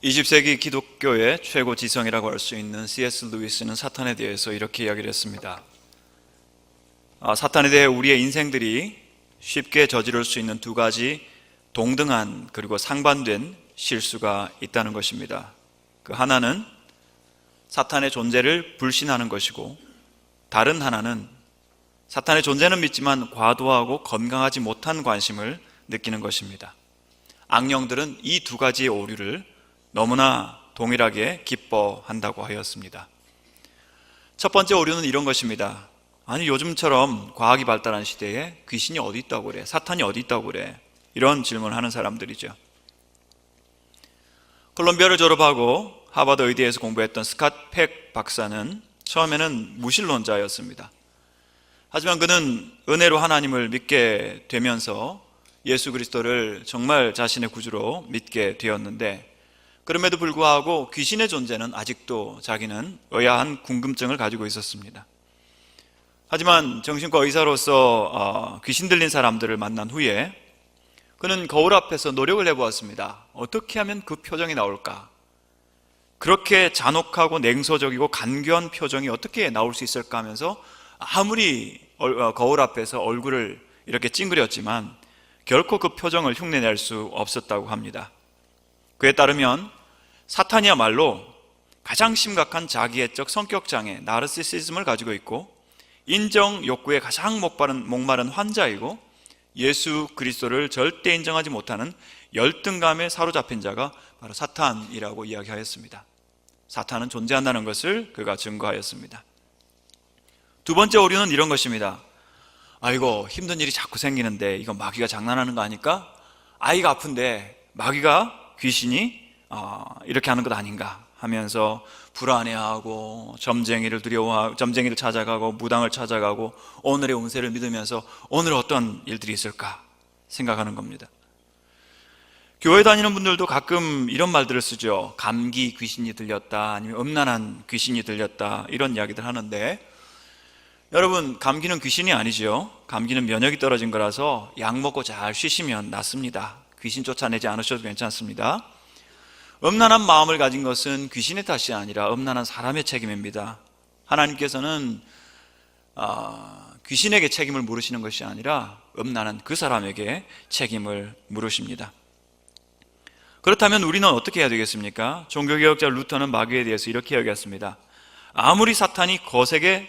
20세기 기독교의 최고 지성이라고 할 수 있는 C.S. 루이스는 사탄에 대해서 이렇게 이야기를 했습니다. 사탄에 대해 우리의 인생들이 쉽게 저지를 수 있는 두 가지 동등한 그리고 상반된 실수가 있다는 것입니다. 그 하나는 사탄의 존재를 불신하는 것이고, 다른 하나는 사탄의 존재는 믿지만 과도하고 건강하지 못한 관심을 느끼는 것입니다. 악령들은 이 두 가지의 오류를 너무나 동일하게 기뻐한다고 하였습니다. 첫 번째 오류는 이런 것입니다. 아니, 요즘처럼 과학이 발달한 시대에 귀신이 어디 있다고 그래? 사탄이 어디 있다고 그래? 이런 질문을 하는 사람들이죠. 콜롬비아를 졸업하고 하버드 의대에서 공부했던 스캇 팩 박사는 처음에는 무신론자였습니다. 하지만 그는 은혜로 하나님을 믿게 되면서 예수 그리스도를 정말 자신의 구주로 믿게 되었는데, 그럼에도 불구하고 귀신의 존재는 아직도 자기는 의아한 궁금증을 가지고 있었습니다. 하지만 정신과 의사로서 귀신 들린 사람들을 만난 후에 그는 거울 앞에서 노력을 해보았습니다. 어떻게 하면 그 표정이 나올까? 그렇게 잔혹하고 냉소적이고 간교한 표정이 어떻게 나올 수 있을까 하면서 아무리 거울 앞에서 얼굴을 이렇게 찡그렸지만 결코 그 표정을 흉내낼 수 없었다고 합니다. 그에 따르면 사탄이야말로 가장 심각한 자기애적 성격장애, 나르시시즘을 가지고 있고, 인정 욕구에 가장 목마른 환자이고, 예수 그리스도를 절대 인정하지 못하는 열등감에 사로잡힌 자가 바로 사탄이라고 이야기하였습니다. 사탄은 존재한다는 것을 그가 증거하였습니다. 두 번째 오류는 이런 것입니다. 아이고, 힘든 일이 자꾸 생기는데 이거 마귀가 장난하는 거 아닐까? 아이가 아픈데 마귀가, 귀신이 이렇게 하는 것 아닌가 하면서 불안해하고 점쟁이를 두려워하고, 점쟁이를 찾아가고 무당을 찾아가고 오늘의 운세를 믿으면서 오늘 어떤 일들이 있을까 생각하는 겁니다. 교회 다니는 분들도 가끔 이런 말들을 쓰죠. 감기 귀신이 들렸다, 아니면 음란한 귀신이 들렸다, 이런 이야기들 하는데, 여러분, 감기는 귀신이 아니죠. 감기는 면역이 떨어진 거라서 약 먹고 잘 쉬시면 낫습니다. 귀신 쫓아내지 않으셔도 괜찮습니다. 음란한 마음을 가진 것은 귀신의 탓이 아니라 음란한 사람의 책임입니다. 하나님께서는 귀신에게 책임을 물으시는 것이 아니라 음란한 그 사람에게 책임을 물으십니다. 그렇다면 우리는 어떻게 해야 되겠습니까? 종교개혁자 루터는 마귀에 대해서 이렇게 이야기했습니다. 아무리 사탄이 거세게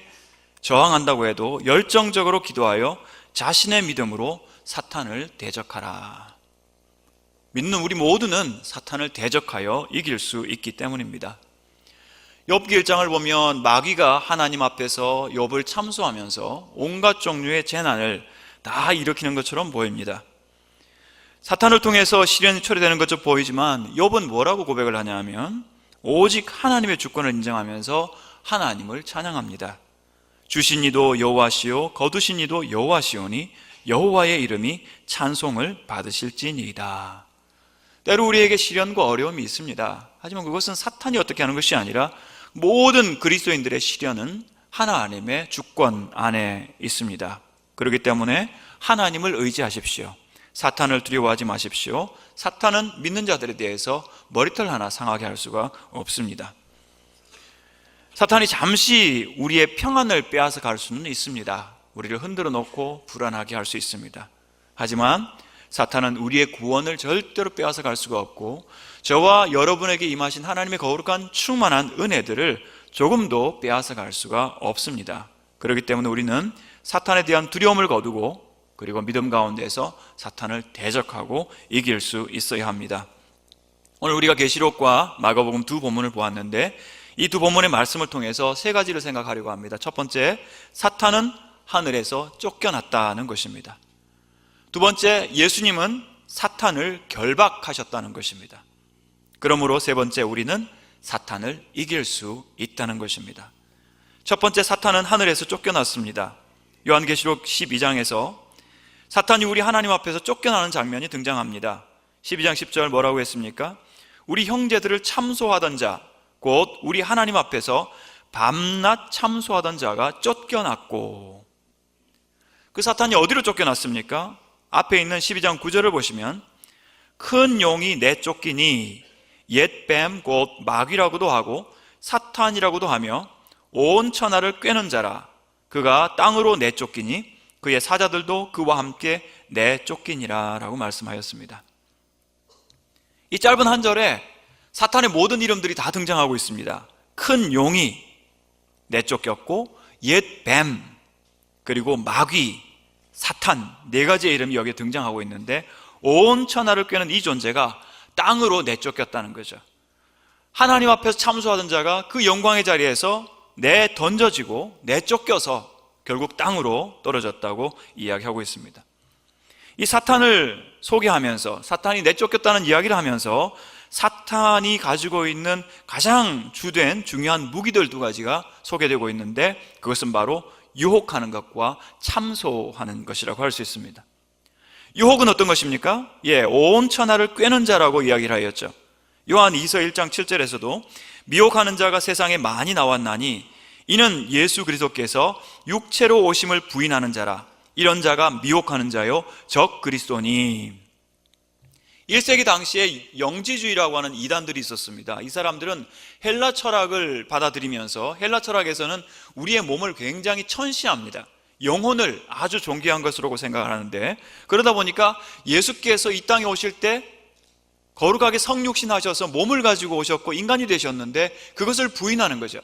저항한다고 해도 열정적으로 기도하여 자신의 믿음으로 사탄을 대적하라. 믿는 우리 모두는 사탄을 대적하여 이길 수 있기 때문입니다. 욥기 1장을 보면 마귀가 하나님 앞에서 욥을 참소하면서 온갖 종류의 재난을 다 일으키는 것처럼 보입니다. 사탄을 통해서 시련이 초래되는 것처럼 보이지만 욥은 뭐라고 고백을 하냐 하면 오직 하나님의 주권을 인정하면서 하나님을 찬양합니다. 주신 이도 여호와시요 거두신 이도 여호와시오니 여호와의 이름이 찬송을 받으실지니이다. 때로 우리에게 시련과 어려움이 있습니다. 하지만 그것은 사탄이 어떻게 하는 것이 아니라 모든 그리스도인들의 시련은 하나님의 주권 안에 있습니다. 그렇기 때문에 하나님을 의지하십시오. 사탄을 두려워하지 마십시오. 사탄은 믿는 자들에 대해서 머리털 하나 상하게 할 수가 없습니다. 사탄이 잠시 우리의 평안을 빼앗아 갈 수는 있습니다. 우리를 흔들어 놓고 불안하게 할 수 있습니다. 하지만 사탄은 우리의 구원을 절대로 빼앗아 갈 수가 없고, 저와 여러분에게 임하신 하나님의 거룩한 충만한 은혜들을 조금도 빼앗아 갈 수가 없습니다. 그렇기 때문에 우리는 사탄에 대한 두려움을 거두고, 그리고 믿음 가운데서 사탄을 대적하고 이길 수 있어야 합니다. 오늘 우리가 계시록과 마가복음 두 본문을 보았는데, 이 두 본문의 말씀을 통해서 세 가지를 생각하려고 합니다. 첫 번째, 사탄은 하늘에서 쫓겨났다는 것입니다. 두 번째, 예수님은 사탄을 결박하셨다는 것입니다. 그러므로 세 번째, 우리는 사탄을 이길 수 있다는 것입니다. 첫 번째, 사탄은 하늘에서 쫓겨났습니다. 요한계시록 12장에서 사탄이 우리 하나님 앞에서 쫓겨나는 장면이 등장합니다. 12장 10절 뭐라고 했습니까? 우리 형제들을 참소하던 자, 곧 우리 하나님 앞에서 밤낮 참소하던 자가 쫓겨났고, 그 사탄이 어디로 쫓겨났습니까? 앞에 있는 12장 9절을 보시면 큰 용이 내쫓기니 옛뱀 곧 마귀라고도 하고 사탄이라고도 하며 온 천하를 꿰는 자라. 그가 땅으로 내쫓기니 그의 사자들도 그와 함께 내쫓기니라 라고 말씀하였습니다. 이 짧은 한 절에 사탄의 모든 이름들이 다 등장하고 있습니다. 큰 용이 내쫓겼고 옛뱀, 그리고 마귀, 사탄, 네 가지의 이름이 여기에 등장하고 있는데 온 천하를 꿰는 이 존재가 땅으로 내쫓겼다는 거죠. 하나님 앞에서 참소하던 자가 그 영광의 자리에서 내던져지고 내쫓겨서 결국 땅으로 떨어졌다고 이야기하고 있습니다. 이 사탄을 소개하면서, 사탄이 내쫓겼다는 이야기를 하면서 사탄이 가지고 있는 가장 주된 중요한 무기들 두 가지가 소개되고 있는데, 그것은 바로 유혹하는 것과 참소하는 것이라고 할 수 있습니다. 유혹은 어떤 것입니까? 온 천하를 꿰는 자라고 이야기를 하였죠. 요한 2서 1장 7절에서도 미혹하는 자가 세상에 많이 나왔나니 이는 예수 그리스도께서 육체로 오심을 부인하는 자라. 이런 자가 미혹하는 자요 적 그리스도니. 1세기 당시에 영지주의라고 하는 이단들이 있었습니다. 이 사람들은 헬라 철학을 받아들이면서, 헬라 철학에서는 우리의 몸을 굉장히 천시합니다. 영혼을 아주 존귀한 것으로 생각을 하는데, 그러다 보니까 예수께서 이 땅에 오실 때 거룩하게 성육신 하셔서 몸을 가지고 오셨고 인간이 되셨는데 그것을 부인하는 거죠.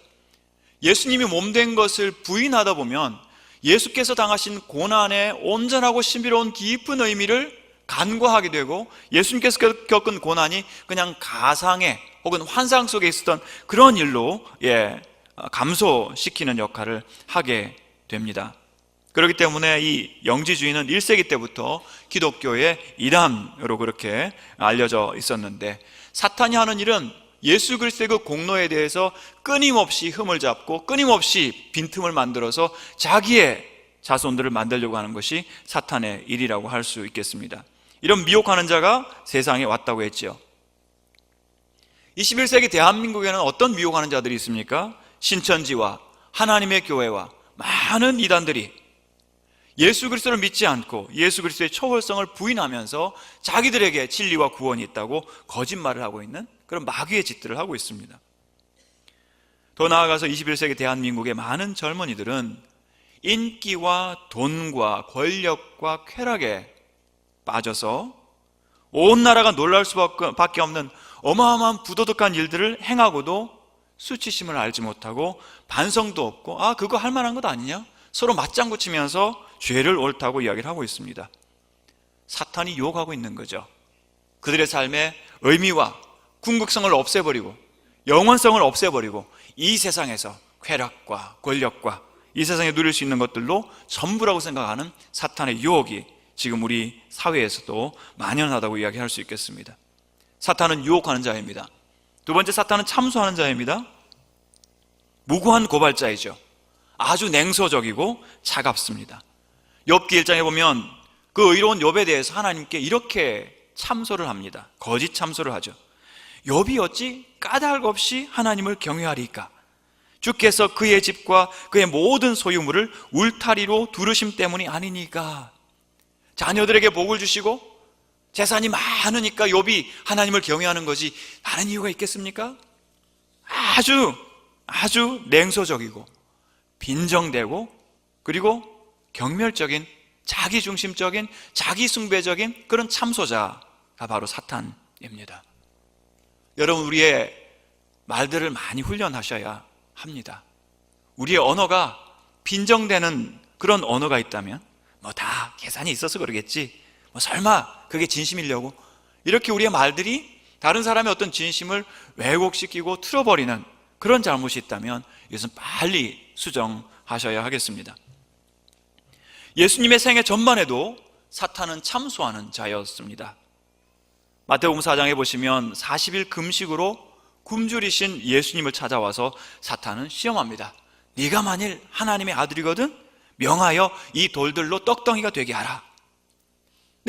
예수님이 몸된 것을 부인하다 보면 예수께서 당하신 고난의 온전하고 신비로운 깊은 의미를 간과하게 되고, 예수님께서 겪은 고난이 그냥 가상의 혹은 환상 속에 있었던 그런 일로 감소시키는 역할을 하게 됩니다. 그렇기 때문에 이 영지주의는 1세기 때부터 기독교의 이단으로 그렇게 알려져 있었는데, 사탄이 하는 일은 예수 그리스도의 그 공로에 대해서 끊임없이 흠을 잡고 끊임없이 빈틈을 만들어서 자기의 자손들을 만들려고 하는 것이 사탄의 일이라고 할 수 있겠습니다. 이런 미혹하는 자가 세상에 왔다고 했지요. 21세기 대한민국에는 어떤 미혹하는 자들이 있습니까? 신천지와 하나님의 교회와 많은 이단들이 예수 그리스도를 믿지 않고 예수 그리스도의 초월성을 부인하면서 자기들에게 진리와 구원이 있다고 거짓말을 하고 있는 그런 마귀의 짓들을 하고 있습니다. 더 나아가서 21세기 대한민국의 많은 젊은이들은 인기와 돈과 권력과 쾌락에 빠져서 온 나라가 놀랄 수밖에 없는 어마어마한 부도덕한 일들을 행하고도 수치심을 알지 못하고 반성도 없고 그거 할 만한 것 아니냐? 서로 맞장구 치면서 죄를 옳다고 이야기를 하고 있습니다. 사탄이 유혹하고 있는 거죠. 그들의 삶의 의미와 궁극성을 없애버리고 영원성을 없애버리고 이 세상에서 쾌락과 권력과 이 세상에 누릴 수 있는 것들로 전부라고 생각하는 사탄의 유혹이 지금 우리 사회에서도 만연하다고 이야기할 수 있겠습니다. 사탄은 유혹하는 자입니다. 두 번째, 사탄은 참소하는 자입니다. 무고한 고발자이죠. 아주 냉소적이고 차갑습니다. 욥기 1장에 보면 그 의로운 욥에 대해서 하나님께 이렇게 참소를 합니다. 거짓 참소를 하죠. 욥이 어찌 까닭 없이 하나님을 경외하리까? 주께서 그의 집과 그의 모든 소유물을 울타리로 두르심 때문이 아니니까. 자녀들에게 복을 주시고 재산이 많으니까 욥이 하나님을 경외하는 거지 다른 이유가 있겠습니까? 아주 냉소적이고 빈정대고 그리고 경멸적인, 자기중심적인, 자기숭배적인 그런 참소자가 바로 사탄입니다. 여러분, 우리의 말들을 많이 훈련하셔야 합니다. 우리의 언어가 빈정되는 그런 언어가 있다면 다 계산이 있어서 그러겠지, 설마 그게 진심이려고, 이렇게 우리의 말들이 다른 사람의 어떤 진심을 왜곡시키고 틀어버리는 그런 잘못이 있다면 이것은 빨리 수정하셔야 하겠습니다. 예수님의 생애 전반에도 사탄은 참소하는 자였습니다. 마태복음 4장에 보시면 40일 금식으로 굶주리신 예수님을 찾아와서 사탄은 시험합니다. 네가 만일 하나님의 아들이거든 명하여 이 돌들로 떡덩이가 되게 하라.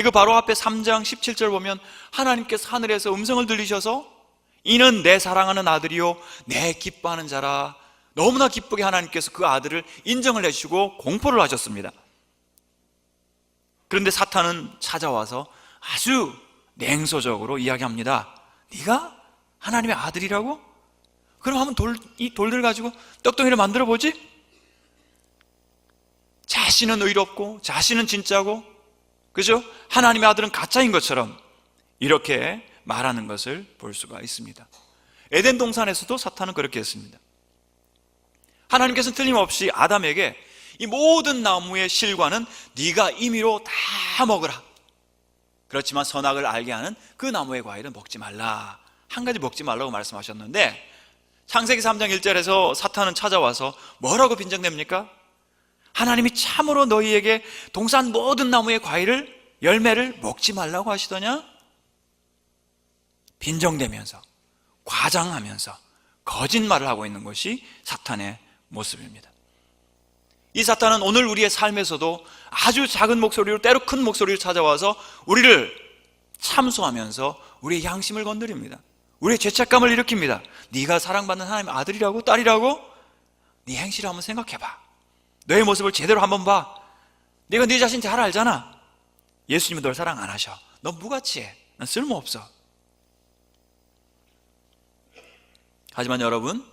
그 바로 앞에 3장 17절 보면 하나님께서 하늘에서 음성을 들리셔서 이는 내 사랑하는 아들이요 내 기뻐하는 자라. 너무나 기쁘게 하나님께서 그 아들을 인정을 해주시고 공포를 하셨습니다. 그런데 사탄은 찾아와서 아주 냉소적으로 이야기합니다. 네가 하나님의 아들이라고? 그럼 한번 이 돌들 가지고 떡덩이를 만들어 보지? 자신은 의롭고 자신은 진짜고, 그죠? 하나님의 아들은 가짜인 것처럼 이렇게 말하는 것을 볼 수가 있습니다. 에덴 동산에서도 사탄은 그렇게 했습니다. 하나님께서는 틀림없이 아담에게 이 모든 나무의 실과는 네가 임의로 다 먹으라, 그렇지만 선악을 알게 하는 그 나무의 과일은 먹지 말라, 한 가지 먹지 말라고 말씀하셨는데, 창세기 3장 1절에서 사탄은 찾아와서 뭐라고 빈정냅니까? 하나님이 참으로 너희에게 동산 모든 나무의 과일을, 열매를 먹지 말라고 하시더냐? 빈정대면서, 과장하면서 거짓말을 하고 있는 것이 사탄의 모습입니다. 이 사탄은 오늘 우리의 삶에서도 아주 작은 목소리로, 때로 큰 목소리로 찾아와서 우리를 참소하면서 우리의 양심을 건드립니다. 우리의 죄책감을 일으킵니다. 네가 사랑받는 하나님의 아들이라고, 딸이라고? 네 행실을 한번 생각해봐. 너의 모습을 제대로 한번 봐. 네가 네 자신 잘 알잖아. 예수님은 널 사랑 안 하셔. 넌 무가치해. 넌 쓸모없어. 하지만 여러분,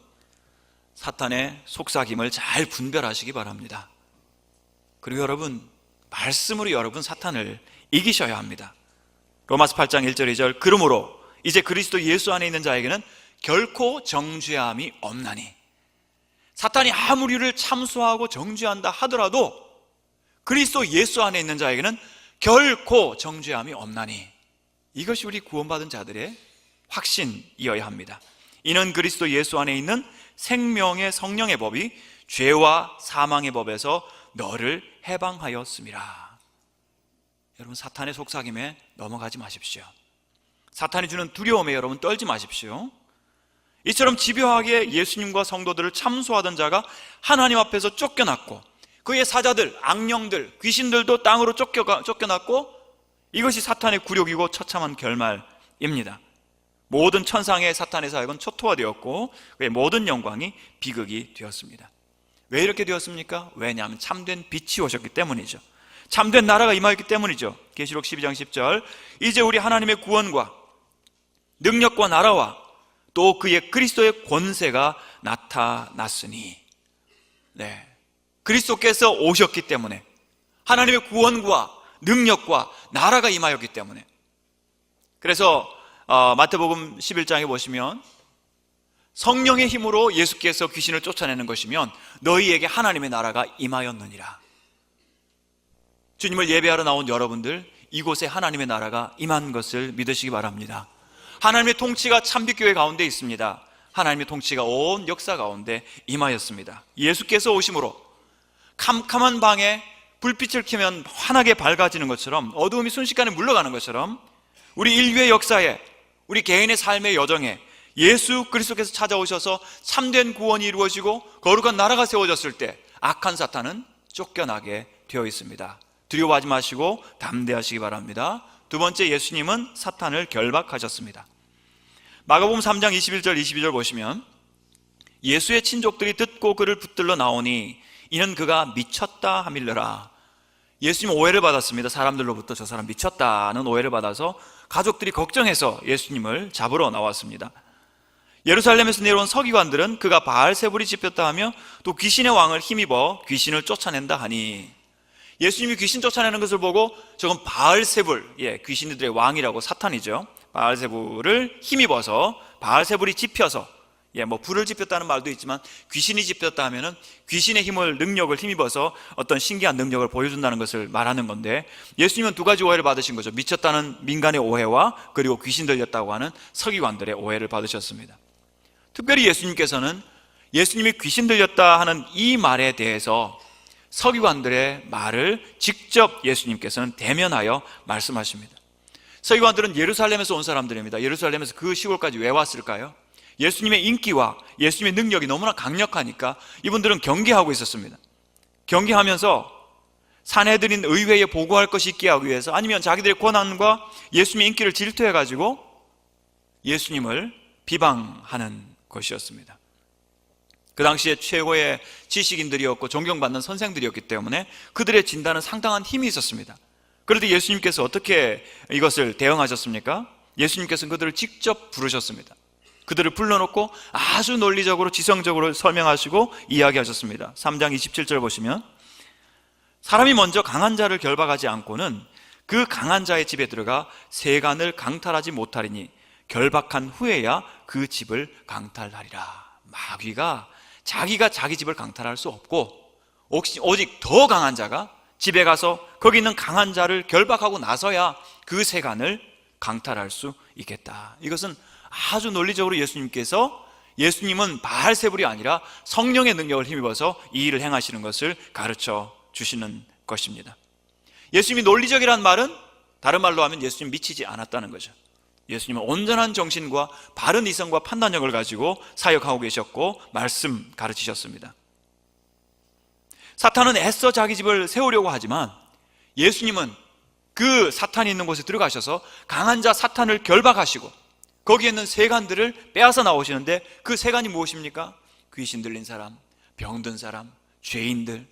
사탄의 속삭임을 잘 분별하시기 바랍니다. 그리고 여러분, 말씀으로 여러분 사탄을 이기셔야 합니다. 로마서 8장 1절 2절, 그러므로 이제 그리스도 예수 안에 있는 자에게는 결코 정죄함이 없나니. 사탄이 아무리 우리를 참수하고 정죄한다 하더라도 그리스도 예수 안에 있는 자에게는 결코 정죄함이 없나니. 이것이 우리 구원받은 자들의 확신이어야 합니다. 이는 그리스도 예수 안에 있는 생명의 성령의 법이 죄와 사망의 법에서 너를 해방하였음이라. 여러분, 사탄의 속삭임에 넘어가지 마십시오. 사탄이 주는 두려움에 여러분 떨지 마십시오. 이처럼 집요하게 예수님과 성도들을 참소하던 자가 하나님 앞에서 쫓겨났고, 그의 사자들, 악령들, 귀신들도 땅으로 쫓겨났고, 이것이 사탄의 굴욕이고 처참한 결말입니다. 모든 천상의 사탄의 사역은 초토화되었고 그의 모든 영광이 비극이 되었습니다. 왜 이렇게 되었습니까? 왜냐하면 참된 빛이 오셨기 때문이죠. 참된 나라가 임하였기 때문이죠. 계시록 12장 10절, 이제 우리 하나님의 구원과 능력과 나라와 또 그의 그리스도의 권세가 나타났으니. 네, 그리스도께서 오셨기 때문에, 하나님의 구원과 능력과 나라가 임하였기 때문에. 그래서 마태복음 11장에 보시면 성령의 힘으로 예수께서 귀신을 쫓아내는 것이면 너희에게 하나님의 나라가 임하였느니라. 주님을 예배하러 나온 여러분들, 이곳에 하나님의 나라가 임한 것을 믿으시기 바랍니다. 하나님의 통치가 참빛교회 가운데 있습니다. 하나님의 통치가 온 역사 가운데 임하였습니다. 예수께서 오심으로 캄캄한 방에 불빛을 켜면 환하게 밝아지는 것처럼, 어두움이 순식간에 물러가는 것처럼 우리 인류의 역사에, 우리 개인의 삶의 여정에 예수 그리스도께서 찾아오셔서 참된 구원이 이루어지고 거룩한 나라가 세워졌을 때 악한 사탄은 쫓겨나게 되어 있습니다. 두려워하지 마시고 담대하시기 바랍니다. 두 번째, 예수님은 사탄을 결박하셨습니다. 마가복음 3장 21절 22절 보시면, 예수의 친족들이 듣고 그를 붙들러 나오니 이는 그가 미쳤다 하밀러라. 예수님 오해를 받았습니다. 사람들로부터 저 사람 미쳤다는 오해를 받아서 가족들이 걱정해서 예수님을 잡으러 나왔습니다. 예루살렘에서 내려온 서기관들은 그가 바알세불이 집혔다 하며 또 귀신의 왕을 힘입어 귀신을 쫓아낸다 하니, 예수님이 귀신 쫓아내는 것을 보고 저건 바알세불, 귀신들의 왕이라고, 사탄이죠. 바알세불을 힘입어서, 바알세불이 집혀서, 불을 집혔다는 말도 있지만 귀신이 집혔다 하면은 귀신의 힘을, 능력을 힘입어서 어떤 신기한 능력을 보여준다는 것을 말하는 건데, 예수님은 두 가지 오해를 받으신 거죠. 미쳤다는 민간의 오해와 그리고 귀신 들렸다고 하는 서기관들의 오해를 받으셨습니다. 특별히 예수님께서는 예수님이 귀신 들렸다 하는 이 말에 대해서 서기관들의 말을 직접 예수님께서는 대면하여 말씀하십니다. 서기관들은 예루살렘에서 온 사람들입니다. 예루살렘에서 그 시골까지 왜 왔을까요? 예수님의 인기와 예수님의 능력이 너무나 강력하니까 이분들은 경계하고 있었습니다. 경계하면서 산헤드린 의회에 보고할 것이 있게 하기 위해서, 아니면 자기들의 권한과 예수님의 인기를 질투해가지고 예수님을 비방하는 것이었습니다. 그 당시에 최고의 지식인들이었고 존경받는 선생들이었기 때문에 그들의 진단은 상당한 힘이 있었습니다. 그런데 예수님께서 어떻게 이것을 대응하셨습니까? 예수님께서는 그들을 직접 부르셨습니다. 그들을 불러놓고 아주 논리적으로 지성적으로 설명하시고 이야기하셨습니다. 3장 27절 보시면, 사람이 먼저 강한 자를 결박하지 않고는 그 강한 자의 집에 들어가 세간을 강탈하지 못하리니 결박한 후에야 그 집을 강탈하리라. 마귀가 자기가 자기 집을 강탈할 수 없고 오직 더 강한 자가 집에 가서 거기 있는 강한 자를 결박하고 나서야 그 세간을 강탈할 수 있겠다. 이것은 아주 논리적으로 예수님은 바알세불이 아니라 성령의 능력을 힘입어서 이 일을 행하시는 것을 가르쳐 주시는 것입니다. 예수님이 논리적이라는 말은 다른 말로 하면 예수님 미치지 않았다는 거죠. 예수님은 온전한 정신과 바른 이성과 판단력을 가지고 사역하고 계셨고 말씀 가르치셨습니다. 사탄은 애써 자기 집을 세우려고 하지만 예수님은 그 사탄이 있는 곳에 들어가셔서 강한 자 사탄을 결박하시고 거기에 있는 세간들을 빼앗아 나오시는데, 그 세간이 무엇입니까? 귀신 들린 사람, 병든 사람, 죄인들,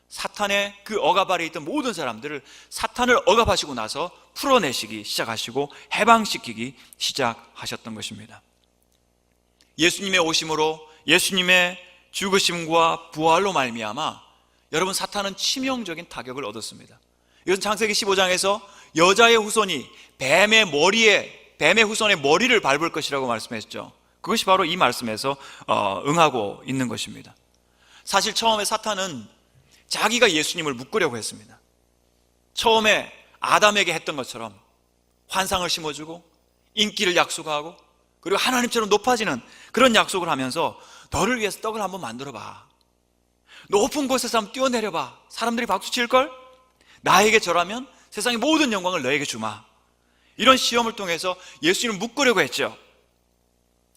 사탄의 그 억압 아래 있던 모든 사람들을 사탄을 억압하시고 나서 풀어내시기 시작하시고 해방시키기 시작하셨던 것입니다. 예수님의 오심으로, 예수님의 죽으심과 부활로 말미암아 여러분, 사탄은 치명적인 타격을 얻었습니다. 이것은 창세기 15장에서 여자의 후손이 뱀의 후손의 머리를 밟을 것이라고 말씀했죠. 그것이 바로 이 말씀에서 응하고 있는 것입니다. 사실 처음에 사탄은 자기가 예수님을 묶으려고 했습니다. 처음에 아담에게 했던 것처럼 환상을 심어주고 인기를 약속하고 그리고 하나님처럼 높아지는 그런 약속을 하면서 너를 위해서 떡을 한번 만들어봐, 높은 곳에서 한번 뛰어내려봐, 사람들이 박수칠걸? 나에게 절하면 세상의 모든 영광을 너에게 주마. 이런 시험을 통해서 예수님을 묶으려고 했죠.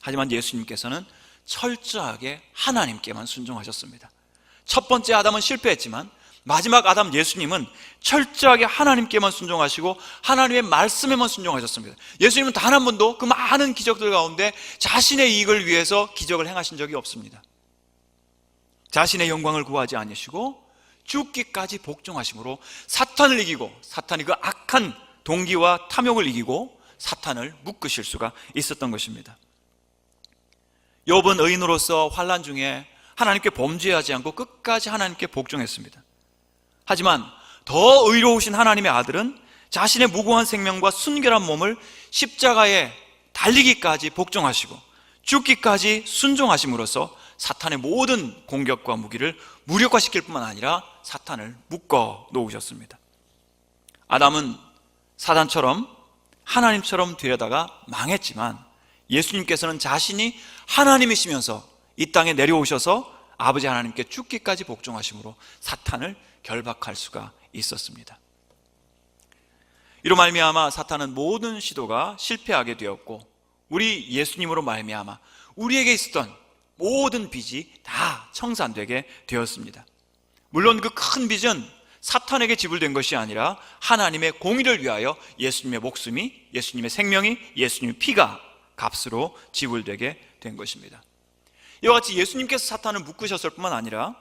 하지만 예수님께서는 철저하게 하나님께만 순종하셨습니다. 첫 번째 아담은 실패했지만 마지막 아담 예수님은 철저하게 하나님께만 순종하시고 하나님의 말씀에만 순종하셨습니다. 예수님은 단 한 번도 그 많은 기적들 가운데 자신의 이익을 위해서 기적을 행하신 적이 없습니다. 자신의 영광을 구하지 않으시고 죽기까지 복종하심으로 사탄을 이기고, 사탄이 그 악한 동기와 탐욕을 이기고 사탄을 묶으실 수가 있었던 것입니다. 욥은 의인으로서 환난 중에 하나님께 범죄하지 않고 끝까지 하나님께 복종했습니다. 하지만 더 의로우신 하나님의 아들은 자신의 무고한 생명과 순결한 몸을 십자가에 달리기까지 복종하시고 죽기까지 순종하심으로써 사탄의 모든 공격과 무기를 무력화시킬 뿐만 아니라 사탄을 묶어 놓으셨습니다. 아담은 사단처럼 하나님처럼 되려다가 망했지만 예수님께서는 자신이 하나님이시면서 이 땅에 내려오셔서 아버지 하나님께 죽기까지 복종하심으로 사탄을 결박할 수가 있었습니다. 이로 말미암아 사탄은 모든 시도가 실패하게 되었고, 우리 예수님으로 말미암아 우리에게 있었던 모든 빚이 다 청산되게 되었습니다. 물론 그 큰 빚은 사탄에게 지불된 것이 아니라 하나님의 공의를 위하여 예수님의 목숨이, 예수님의 생명이, 예수님의 피가 값으로 지불되게 된 것입니다. 이와 같이 예수님께서 사탄을 묶으셨을 뿐만 아니라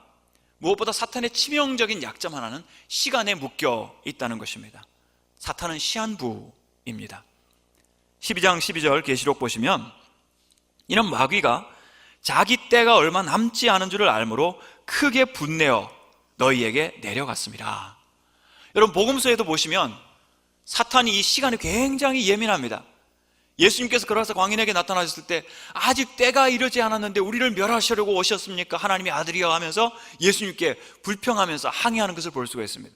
무엇보다 사탄의 치명적인 약점 하나는 시간에 묶여 있다는 것입니다. 사탄은 시한부입니다. 12장 12절 계시록 보시면, 이는 마귀가 자기 때가 얼마 남지 않은 줄을 알므로 크게 분내어 너희에게 내려갔습니다. 여러분, 복음서에도 보시면 사탄이 이 시간에 굉장히 예민합니다. 예수님께서 걸어서 광인에게 나타나셨을 때 아직 때가 이르지 않았는데 우리를 멸하시려고 오셨습니까? 하나님의 아들이여 하면서 예수님께 불평하면서 항의하는 것을 볼 수가 있습니다.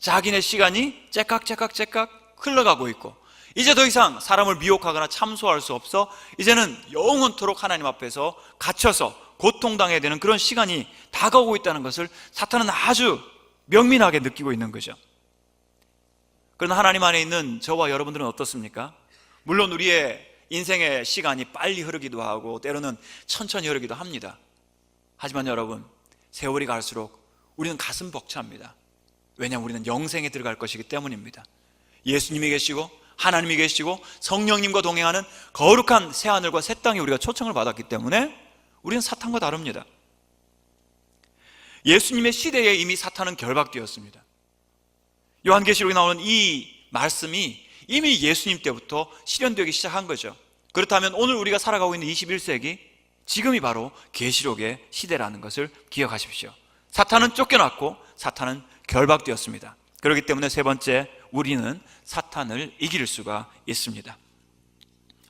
자기네 시간이 째깍째깍 흘러가고 있고 이제 더 이상 사람을 미혹하거나 참소할 수 없어 이제는 영원토록 하나님 앞에서 갇혀서 고통당해야 되는 그런 시간이 다가오고 있다는 것을 사탄은 아주 명민하게 느끼고 있는 거죠. 그러나 하나님 안에 있는 저와 여러분들은 어떻습니까? 물론 우리의 인생의 시간이 빨리 흐르기도 하고 때로는 천천히 흐르기도 합니다. 하지만 여러분, 세월이 갈수록 우리는 가슴 벅찹니다. 왜냐하면 우리는 영생에 들어갈 것이기 때문입니다. 예수님이 계시고 하나님이 계시고 성령님과 동행하는 거룩한 새하늘과 새 땅에 우리가 초청을 받았기 때문에 우리는 사탄과 다릅니다. 예수님의 시대에 이미 사탄은 결박되었습니다. 요한계시록에 나오는 이 말씀이 이미 예수님 때부터 실현되기 시작한 거죠. 그렇다면 오늘 우리가 살아가고 있는 21세기, 지금이 바로 계시록의 시대라는 것을 기억하십시오. 사탄은 쫓겨났고 사탄은 결박되었습니다. 그렇기 때문에 세 번째, 우리는 사탄을 이길 수가 있습니다.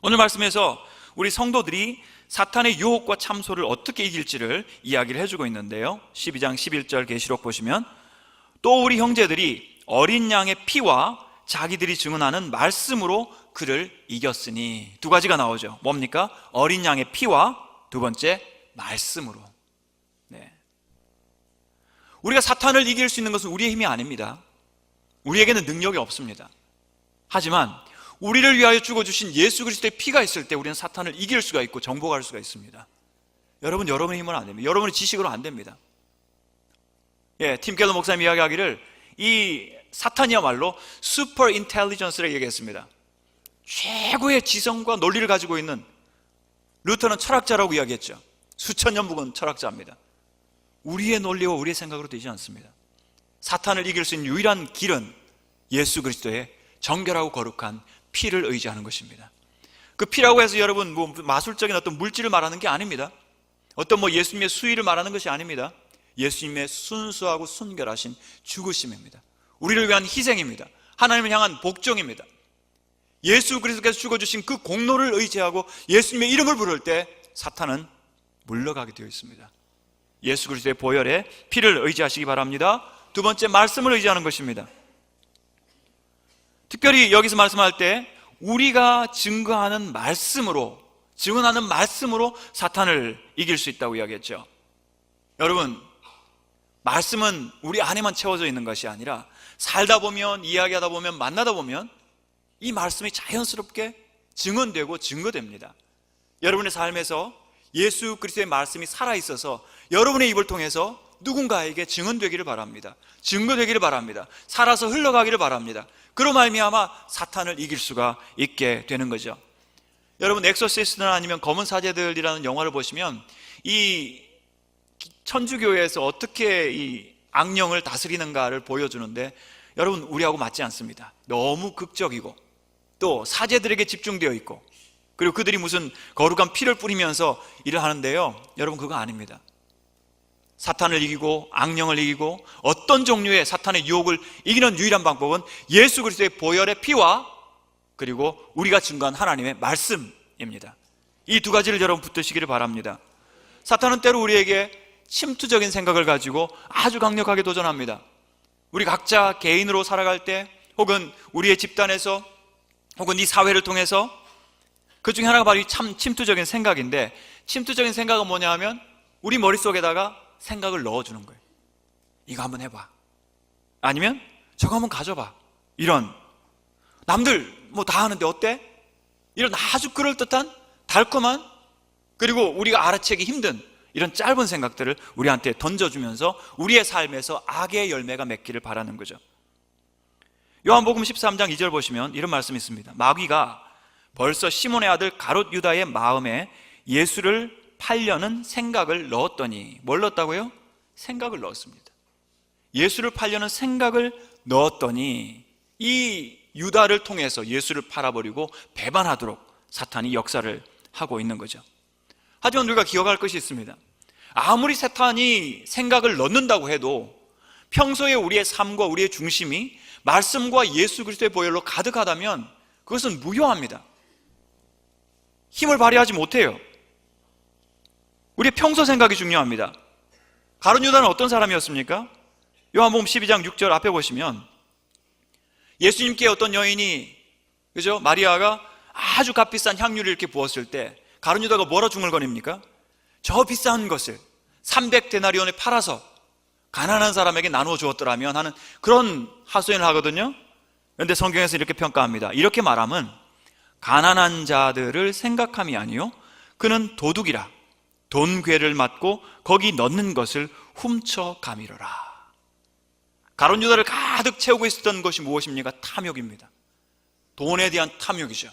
오늘 말씀에서 우리 성도들이 사탄의 유혹과 참소를 어떻게 이길지를 이야기를 해주고 있는데요, 12장 11절 계시록 보시면, 또 우리 형제들이 어린 양의 피와 자기들이 증언하는 말씀으로 그를 이겼으니. 두 가지가 나오죠. 뭡니까? 어린 양의 피와 두 번째, 말씀으로. 네. 우리가 사탄을 이길 수 있는 것은 우리의 힘이 아닙니다. 우리에게는 능력이 없습니다. 하지만 우리를 위하여 죽어주신 예수 그리스도의 피가 있을 때 우리는 사탄을 이길 수가 있고 정복할 수가 있습니다. 여러분, 여러분의 힘은 안 됩니다. 여러분의 지식으로 안 됩니다. 팀 켈러 목사님 이야기하기를 이 사탄이야말로 슈퍼 인텔리전스라고 얘기했습니다. 최고의 지성과 논리를 가지고 있는, 루터는 철학자라고 이야기했죠. 수천 년 묵은 철학자입니다. 우리의 논리와 우리의 생각으로 되지 않습니다. 사탄을 이길 수 있는 유일한 길은 예수 그리스도의 정결하고 거룩한 피를 의지하는 것입니다. 그 피라고 해서 여러분 마술적인 어떤 물질을 말하는 게 아닙니다. 어떤 예수님의 수위를 말하는 것이 아닙니다. 예수님의 순수하고 순결하신 죽으심입니다. 우리를 위한 희생입니다. 하나님을 향한 복종입니다. 예수 그리스도께서 죽어주신 그 공로를 의지하고 예수님의 이름을 부를 때 사탄은 물러가게 되어 있습니다. 예수 그리스도의 보혈에 피를 의지하시기 바랍니다. 두 번째, 말씀을 의지하는 것입니다. 특별히 여기서 말씀할 때 우리가 증거하는 말씀으로, 증언하는 말씀으로 사탄을 이길 수 있다고 이야기했죠. 여러분, 말씀은 우리 안에만 채워져 있는 것이 아니라 살다 보면, 이야기하다 보면, 만나다 보면 이 말씀이 자연스럽게 증언되고 증거됩니다. 여러분의 삶에서 예수 그리스도의 말씀이 살아있어서 여러분의 입을 통해서 누군가에게 증언되기를 바랍니다. 증거되기를 바랍니다. 살아서 흘러가기를 바랍니다. 그로 말미암아 사탄을 이길 수가 있게 되는 거죠. 여러분, 엑소시스트나 아니면 검은 사제들이라는 영화를 보시면 이 천주교에서 어떻게 이 악령을 다스리는가를 보여주는데, 여러분, 우리하고 맞지 않습니다. 너무 극적이고 또 사제들에게 집중되어 있고, 그리고 그들이 무슨 거룩한 피를 뿌리면서 일을 하는데요, 여러분, 그거 아닙니다. 사탄을 이기고 악령을 이기고 어떤 종류의 사탄의 유혹을 이기는 유일한 방법은 예수 그리스도의 보혈의 피와 그리고 우리가 증거한 하나님의 말씀입니다. 이 두 가지를 여러분 붙드시기를 바랍니다. 사탄은 때로 우리에게 침투적인 생각을 가지고 아주 강력하게 도전합니다. 우리 각자 개인으로 살아갈 때, 혹은 우리의 집단에서, 혹은 이 사회를 통해서, 그 중에 하나가 바로 이 참 침투적인 생각인데, 침투적인 생각은 뭐냐 하면 우리 머릿속에다가 생각을 넣어주는 거예요. 이거 한번 해봐, 아니면 저거 한번 가져봐, 이런, 남들 다 하는데 어때? 이런 아주 그럴듯한, 달콤한, 그리고 우리가 알아채기 힘든 이런 짧은 생각들을 우리한테 던져주면서 우리의 삶에서 악의 열매가 맺기를 바라는 거죠. 요한복음 13장 2절 보시면 이런 말씀이 있습니다. 마귀가 벌써 시몬의 아들 가롯 유다의 마음에 예수를 팔려는 생각을 넣었더니. 뭘 넣었다고요? 생각을 넣었습니다. 예수를 팔려는 생각을 넣었더니 이 유다를 통해서 예수를 팔아버리고 배반하도록 사탄이 역사를 하고 있는 거죠. 하지만 우리가 기억할 것이 있습니다. 아무리 사탄이 생각을 넣는다고 해도 평소에 우리의 삶과 우리의 중심이 말씀과 예수 그리스도의 보혈로 가득하다면 그것은 무효합니다. 힘을 발휘하지 못해요. 우리의 평소 생각이 중요합니다. 가룟 유다는 어떤 사람이었습니까? 요한복음 12장 6절 앞에 보시면 예수님께 어떤 여인이, 그죠? 마리아가 아주 값비싼 향유를 이렇게 부었을 때 가룟 유다가 뭐라 중얼거립니까? 저 비싼 것을 300데나리온에 팔아서 가난한 사람에게 나누어 주었더라면 하는 그런 하소연을 하거든요. 그런데 성경에서 이렇게 평가합니다. 이렇게 말하면 가난한 자들을 생각함이 아니요 그는 도둑이라 돈괴를 맞고 거기 넣는 것을 훔쳐가미러라. 가룟 유다를 가득 채우고 있었던 것이 무엇입니까? 탐욕입니다. 돈에 대한 탐욕이죠.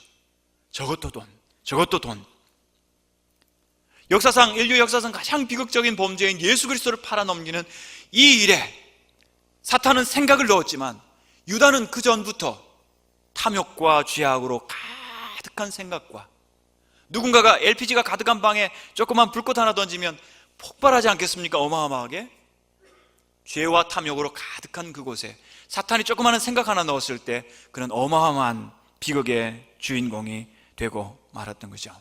저것도 돈, 저것도 돈. 역사상, 인류 역사상 가장 비극적인 범죄인 예수 그리스도를 팔아넘기는 이 일에 사탄은 생각을 넣었지만 유다는 그 전부터 탐욕과 죄악으로 가득한 생각과 누군가가 LPG가 가득한 방에 조그만 불꽃 하나 던지면 폭발하지 않겠습니까? 어마어마하게. 죄와 탐욕으로 가득한 그곳에 사탄이 조그마한 생각 하나 넣었을 때 그는 어마어마한 비극의 주인공이 되고 말았던 거죠.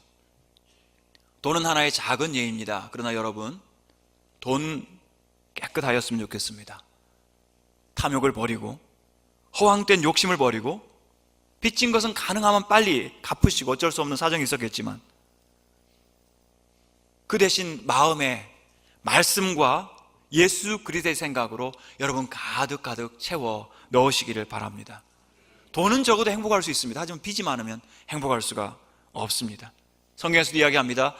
돈은 하나의 작은 예입니다. 그러나 여러분, 돈 깨끗하였으면 좋겠습니다. 탐욕을 버리고 허황된 욕심을 버리고 빚진 것은 가능하면 빨리 갚으시고, 어쩔 수 없는 사정이 있었겠지만 그 대신 마음에 말씀과 예수 그리스도의 생각으로 여러분 가득 채워 넣으시기를 바랍니다. 돈은 적어도 행복할 수 있습니다. 하지만 빚이 많으면 행복할 수가 없습니다. 성경에서도 이야기합니다.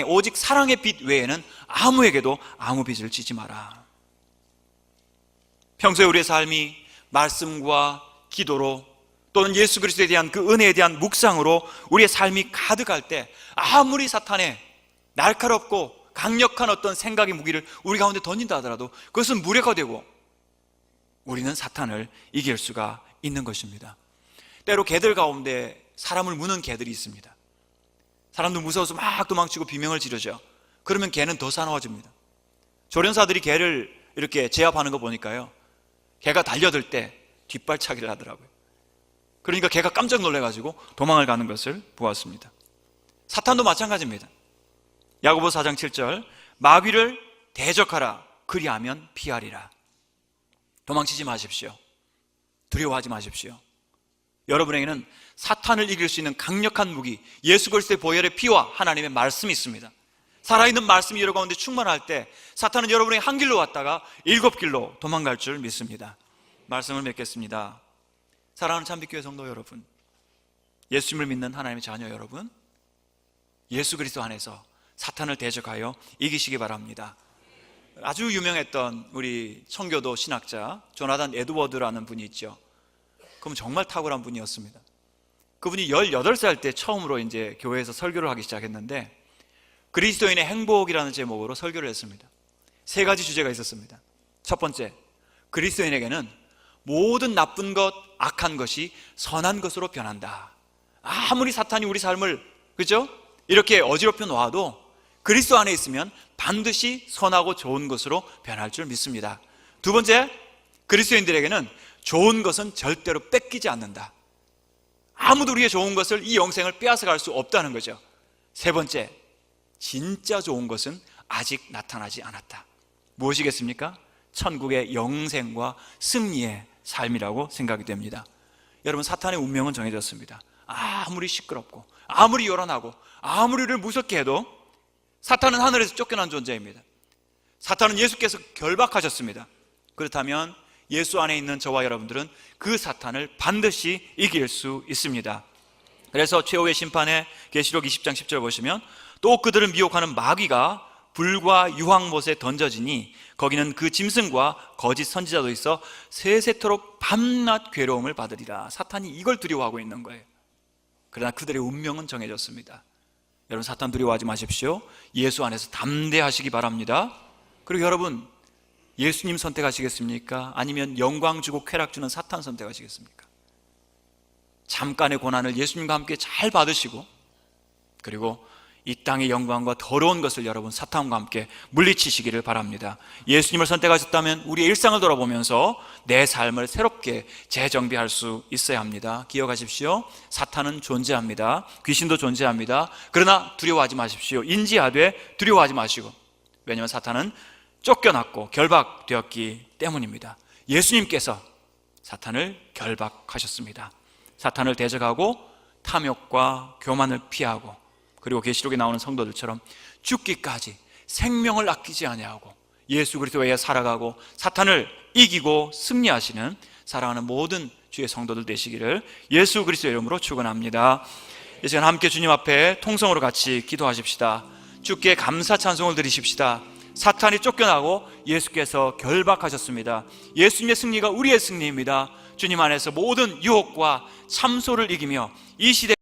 오직 사랑의 빚 외에는 아무에게도 아무 빚을 지지 마라. 평소에 우리의 삶이 말씀과 기도로 또는 예수 그리스도에 대한 그 은혜에 대한 묵상으로 우리의 삶이 가득할 때 아무리 사탄의 날카롭고 강력한 어떤 생각의 무기를 우리 가운데 던진다 하더라도 그것은 무력화되고 우리는 사탄을 이길 수가 있는 것입니다. 때로 개들 가운데 사람을 무는 개들이 있습니다. 사람도 무서워서 막 도망치고 비명을 지르죠. 그러면 개는 더 사나워집니다. 조련사들이 개를 이렇게 제압하는 거 보니까요, 개가 달려들 때 뒷발차기를 하더라고요. 그러니까 개가 깜짝 놀라가지고 도망을 가는 것을 보았습니다. 사탄도 마찬가지입니다. 야고보 4장 7절, 마귀를 대적하라, 그리하면 피하리라. 도망치지 마십시오. 두려워하지 마십시오. 여러분에게는 사탄을 이길 수 있는 강력한 무기, 예수 그리스도의 보혈의 피와 하나님의 말씀이 있습니다. 살아있는 말씀이 여러분 가운데 충만할 때 사탄은 여러분에게 한 길로 왔다가 7길로 도망갈 줄 믿습니다. 말씀을 맺겠습니다. 사랑하는 참빛교회 성도 여러분, 예수님을 믿는 하나님의 자녀 여러분, 예수 그리스도 안에서 사탄을 대적하여 이기시기 바랍니다. 아주 유명했던 우리 청교도 신학자 조나단 에드워드라는 분이 있죠. 그분 정말 탁월한 분이었습니다. 그분이 18살 때 처음으로 이제 교회에서 설교를 하기 시작했는데 그리스도인의 행복이라는 제목으로 설교를 했습니다. 3가지 주제가 있었습니다. 첫 번째, 그리스도인에게는 모든 나쁜 것, 악한 것이 선한 것으로 변한다. 아무리 사탄이 우리 삶을, 그죠? 이렇게 어지럽혀 놓아도 그리스도 안에 있으면 반드시 선하고 좋은 것으로 변할 줄 믿습니다. 두 번째, 그리스도인들에게는 좋은 것은 절대로 뺏기지 않는다. 아무도 우리의 좋은 것을, 이 영생을 빼앗아갈 수 없다는 거죠. 세 번째, 진짜 좋은 것은 아직 나타나지 않았다. 무엇이겠습니까? 천국의 영생과 승리의 삶이라고 생각이 됩니다. 여러분, 사탄의 운명은 정해졌습니다. 아무리 시끄럽고 아무리 요란하고 아무리 우리를 무섭게 해도 사탄은 하늘에서 쫓겨난 존재입니다. 사탄은 예수께서 결박하셨습니다. 그렇다면 예수 안에 있는 저와 여러분들은 그 사탄을 반드시 이길 수 있습니다. 그래서 최후의 심판에 계시록 20장 10절 보시면, 또 그들을 미혹하는 마귀가 불과 유황못에 던져지니 거기는 그 짐승과 거짓 선지자도 있어 세세토록 밤낮 괴로움을 받으리라. 사탄이 이걸 두려워하고 있는 거예요. 그러나 그들의 운명은 정해졌습니다. 여러분, 사탄 두려워하지 마십시오. 예수 안에서 담대하시기 바랍니다. 그리고 여러분, 예수님 선택하시겠습니까? 아니면 영광 주고 쾌락 주는 사탄 선택하시겠습니까? 잠깐의 고난을 예수님과 함께 잘 받으시고, 그리고 이 땅의 영광과 더러운 것을 여러분 사탄과 함께 물리치시기를 바랍니다. 예수님을 선택하셨다면 우리의 일상을 돌아보면서 내 삶을 새롭게 재정비할 수 있어야 합니다. 기억하십시오. 사탄은 존재합니다. 귀신도 존재합니다. 그러나 두려워하지 마십시오. 인지하되 두려워하지 마시고, 왜냐하면 사탄은 쫓겨났고 결박되었기 때문입니다. 예수님께서 사탄을 결박하셨습니다. 사탄을 대적하고 탐욕과 교만을 피하고, 그리고 계시록에 나오는 성도들처럼 죽기까지 생명을 아끼지 아니하고 예수 그리스도 외에 살아가고 사탄을 이기고 승리하시는 사랑하는 모든 주의 성도들 되시기를 예수 그리스도의 이름으로 축원합니다. 이 시간 함께 주님 앞에 통성으로 같이 기도하십시다. 주께 감사 찬송을 드리십시다. 사탄이 쫓겨나고 예수께서 결박하셨습니다. 예수님의 승리가 우리의 승리입니다. 주님 안에서 모든 유혹과 참소를 이기며 이 시대